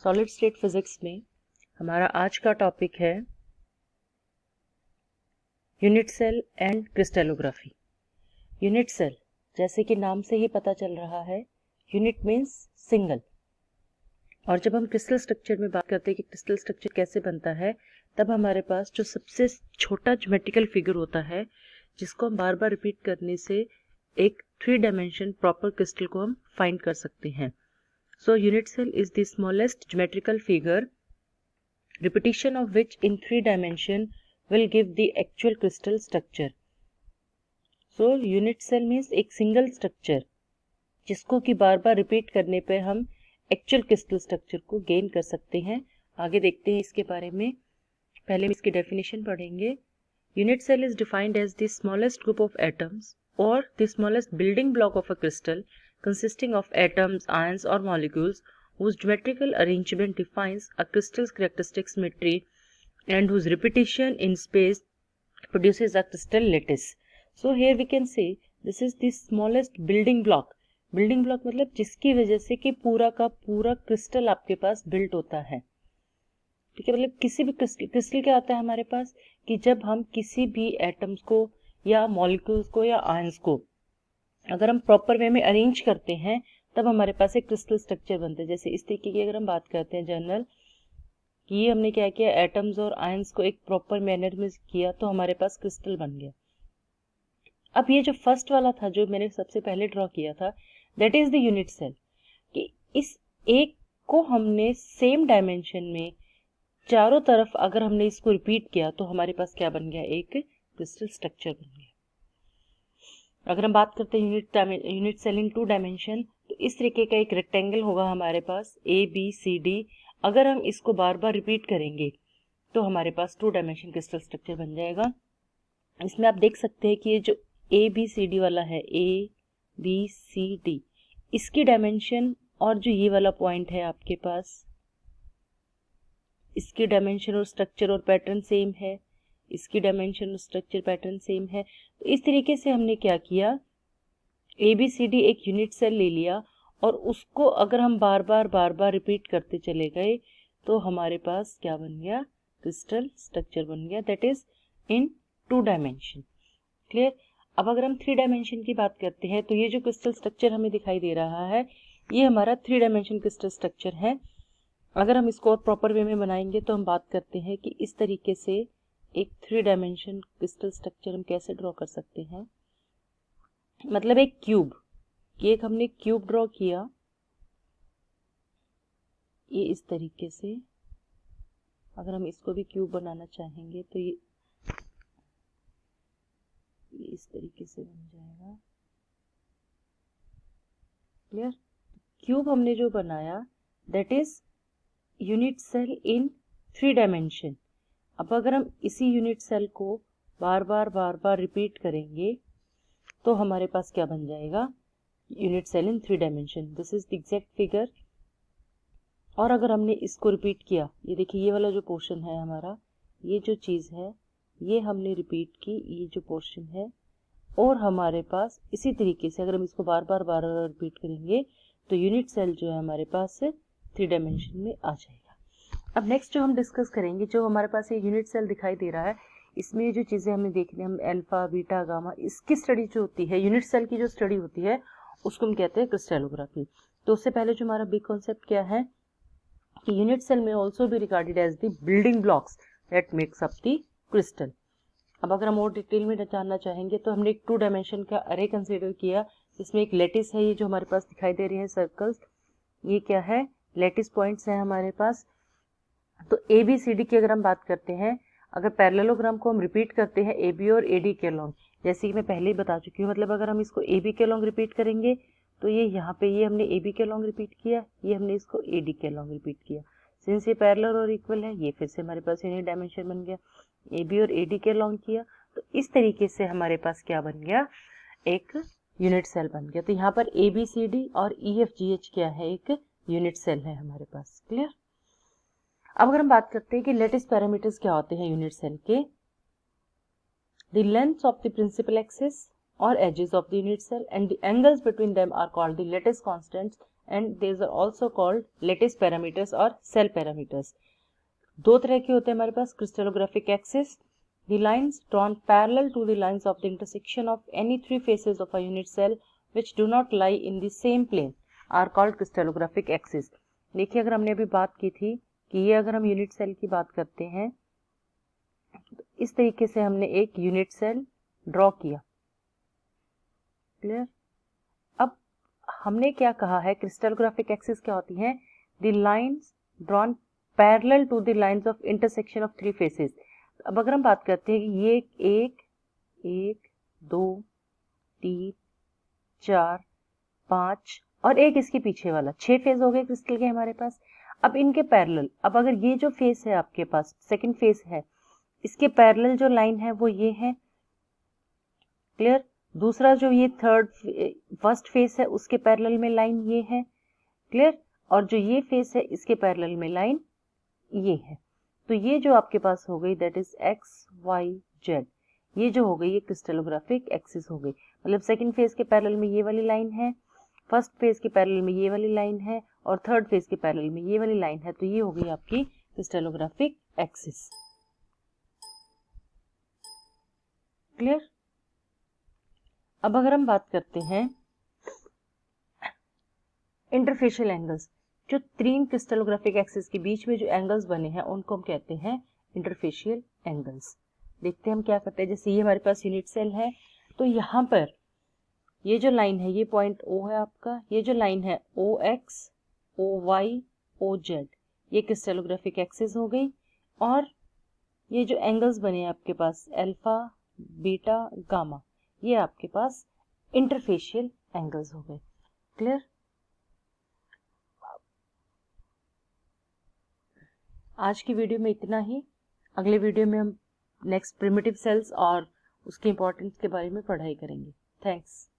Solid state physics में हमारा आज का टॉपिक है unit cell and crystallography. Unit cell, जैसे कि नाम से ही पता चल रहा है, यूनिट मीन्स सिंगल। और जब हम क्रिस्टल स्ट्रक्चर में बात करते हैं कि क्रिस्टल स्ट्रक्चर कैसे बनता है, तब हमारे पास जो सबसे छोटा ज्योमेट्रिकल फिगर होता है जिसको हम बार बार रिपीट करने से एक 3 डायमेंशन प्रॉपर क्रिस्टल को हम फाइंड कर सकते हैं। So unit cell is the smallest geometrical figure, repetition of which in 3 dimension will give the actual crystal structure. So unit cell means एक single structure जिसको कि बार बार रिपीट करने पे हम actual crystal structure को गेन कर सकते हैं। आगे देखते हैं इसके बारे में। पहले हम इसकी डेफिनेशन पढ़ेंगे। Unit cell is defined as the smallest group of atoms or the smallest building block of a crystal consisting of atoms, ions or molecules whose geometrical arrangement defines a crystal's characteristic symmetry and whose repetition in space produces a crystal lattice. So here we can say this is the smallest building block. Building block मतलब जिसकी वजह से कि पूरा का पूरा crystal आपके पास built होता है। ठीक है, मतलब किसी भी क्रिस्टल क्या आता है हमारे पास कि जब हम किसी भी एटम्स को या मॉलिक्यूल्स को या आयंस को अगर हम प्रॉपर वे में अरेंज करते हैं तब हमारे पास एक क्रिस्टल स्ट्रक्चर बनता है। जैसे इस तरीके की अगर हम बात करते हैं जनरल कि ये हमने क्या किया, एटम्स और आयंस को एक प्रॉपर मैनर में किया तो हमारे पास क्रिस्टल बन गया। अब ये जो फर्स्ट वाला था जो मैंने सबसे पहले ड्रॉ किया था, that is the unit cell, कि इस एक को हमने सेम डायमेंशन में चारों तरफ अगर हमने इसको रिपीट किया तो हमारे पास क्या बन गया, एक क्रिस्टल स्ट्रक्चर बन गया। अगर हम बात करते हैं यूनिट सेल इन 2 डायमेंशन, तो इस तरीके का एक रेक्टेंगल होगा हमारे पास ABCD। अगर हम इसको बार बार रिपीट करेंगे तो हमारे पास 2 डायमेंशन क्रिस्टल स्ट्रक्चर बन जाएगा। इसमें आप देख सकते हैं कि ये जो ABCD वाला है, ABCD, इसकी डायमेंशन और जो ये वाला पॉइंट है आपके पास, इसकी डायमेंशन और स्ट्रक्चर और पैटर्न सेम है, इसकी डायमेंशन और स्ट्रक्चर पैटर्न सेम है। तो इस तरीके से हमने क्या किया, ABCD एक यूनिट सेल ले लिया और उसको अगर हम बार बार रिपीट करते चले गए तो हमारे पास क्या बन गया, क्रिस्टल स्ट्रक्चर बन गया, that is in 2 dimension. Clear. अब अगर हम 3 डायमेंशन की बात करते हैं तो ये जो क्रिस्टल स्ट्रक्चर हमें दिखाई दे रहा है ये हमारा 3 डायमेंशन क्रिस्टल स्ट्रक्चर है। अगर हम इसको और प्रॉपर वे में बनाएंगे तो हम बात करते हैं कि इस तरीके से एक 3 डायमेंशन क्रिस्टल स्ट्रक्चर हम कैसे ड्रॉ कर सकते हैं। मतलब एक क्यूब, ये एक हमने क्यूब ड्रॉ किया, ये इस तरीके से। अगर हम इसको भी क्यूब बनाना चाहेंगे तो ये इस तरीके से बन जाएगा। क्लियर। क्यूब हमने जो बनाया that is unit cell in 3 dimension. अब अगर हम इसी यूनिट सेल को बार बार रिपीट करेंगे तो हमारे पास क्या बन जाएगा, unit cell in 3 dimension. This is the exact figure. और अगर हमने इसको रिपीट किया, ये देखिए ये वाला जो पोर्शन है हमारा, ये जो चीज़ है ये हमने रिपीट की, ये जो पोर्शन है, और हमारे पास इसी तरीके से अगर हम इसको बार बार रिपीट करेंगे तो यूनिट सेल जो है हमारे पास 3 डायमेंशन में आ जाएगा। अब नेक्स्ट जो हम डिस्कस करेंगे, जो हमारे पास ये यूनिट सेल दिखाई दे रहा है, इसमें जो चीज़ें हमें देखनी, हम अल्फा बीटा गामा, इसकी स्टडी जो होती है, यूनिट सेल की जो स्टडी होती है उसको हम कहते हैं क्रिस्टलोग्राफी। तो उससे पहले जो हमारा बिग कॉन्सेप्ट क्या है कि यूनिट सेल में ऑल्सो भी regarded as the building blocks that makes up the crystal. अब अगर हम और डिटेल में जानना चाहेंगे तो हमने एक 2 डायमेंशन का अरे कंसिडर किया, जिसमें एक लेटिस है, ये जो हमारे पास दिखाई दे रही है सर्कल्स, ये क्या है, लेटिस पॉइंट्स हैं हमारे पास। तो ABCD की अगर हम बात करते हैं, अगर पैरेललोग्राम को हम रिपीट करते हैं AB और AD के लॉन्ग, जैसे कि मैं पहले ही बता चुकी हूँ, मतलब अगर हम इसको AB के लॉन्ग रिपीट करेंगे तो ये यहाँ पे ये हमने AB के लॉन्ग रिपीट किया, ये हमने इसको AD के लॉन्ग रिपीट किया। सिंस ये पैरेलल और इक्वल है, ये फिर से हमारे पास यूनिट डायमेंशन बन गया। AB और AD के लॉन्ग किया तो इस तरीके से हमारे पास क्या बन गया, एक यूनिट सेल बन गया। तो यहाँ पर ABCD और EFGH क्या है, एक यूनिट सेल है हमारे पास। क्लियर। अब अगर हम बात करते हैं कि लेटिस पैरामीटर्स क्या होते हैं यूनिट सेल के, the length of the principal axis और axes of the unit cell and the angles between them are called the lattice constants and these are also called lattice parameters और cell parameters. दो तरह के होते हैं हमारे पास crystallographic axis. The lines drawn parallel to the lines of the intersection of any three faces of a unit cell which do not lie in the same plane are called crystallographic axis। देखिए अगर हमने अभी बात की थी कि ये अगर हम यूनिट सेल की बात करते हैं तो इस तरीके से हमने एक यूनिट सेल ड्रॉ किया, क्लियर। अब हमने क्या कहा है, क्रिस्टलोग्राफिक एक्सिस क्या होती है, the lines drawn parallel to the lines of intersection of three faces. अब अगर हम बात करते हैं कि ये एक 2 3 4 5 और एक इसके पीछे वाला 6 फेज हो गए क्रिस्टल के हमारे पास। अब इनके पैरेलल, अब अगर ये जो फेस है आपके पास सेकंड फेस है, इसके पैरेलल जो लाइन है वो ये है, क्लियर। दूसरा जो ये फर्स्ट फेस है उसके पैरेलल में लाइन ये है, क्लियर। और जो ये फेस है इसके पैरेलल में लाइन ये है। तो ये जो आपके पास हो गई that is X Y Z, ये जो हो गई ये क्रिस्टलोग्राफिक एक्सिस हो गई। मतलब सेकंड फेज के पैरेलल में ये वाली लाइन है, फर्स्ट फेज के पैरेलल में ये वाली लाइन है और थर्ड फेज के पैरेलल में ये वाली लाइन है। तो ये हो गई आपकी क्रिस्टलोग्राफिक एक्सिस, क्लियर। अब अगर हम बात करते हैं इंटरफेशियल एंगल्स, जो तीन क्रिस्टलोग्राफिक एक्सिस के बीच में जो एंगल्स बने हैं उनको हम कहते हैं इंटरफेशियल एंगल्स। देखते हैं हम क्या करते हैं। जैसे ये हमारे पास यूनिट सेल है, तो यहाँ पर ये जो लाइन है ये पॉइंट O है आपका, ये जो लाइन है OX, OY, OZ, ये क्रिस्टलोग्राफिक एक्सिस हो गई। और ये जो एंगल्स बने हैं आपके पास अल्फा, बीटा, गामा, ये आपके पास इंटरफेशियल एंगल्स हो गए, क्लियर। आज की वीडियो में इतना ही। अगले वीडियो में हम नेक्स्ट प्रिमिटिव सेल्स और उसके इम्पोर्टेंस के बारे में पढ़ाई करेंगे। थैंक्स।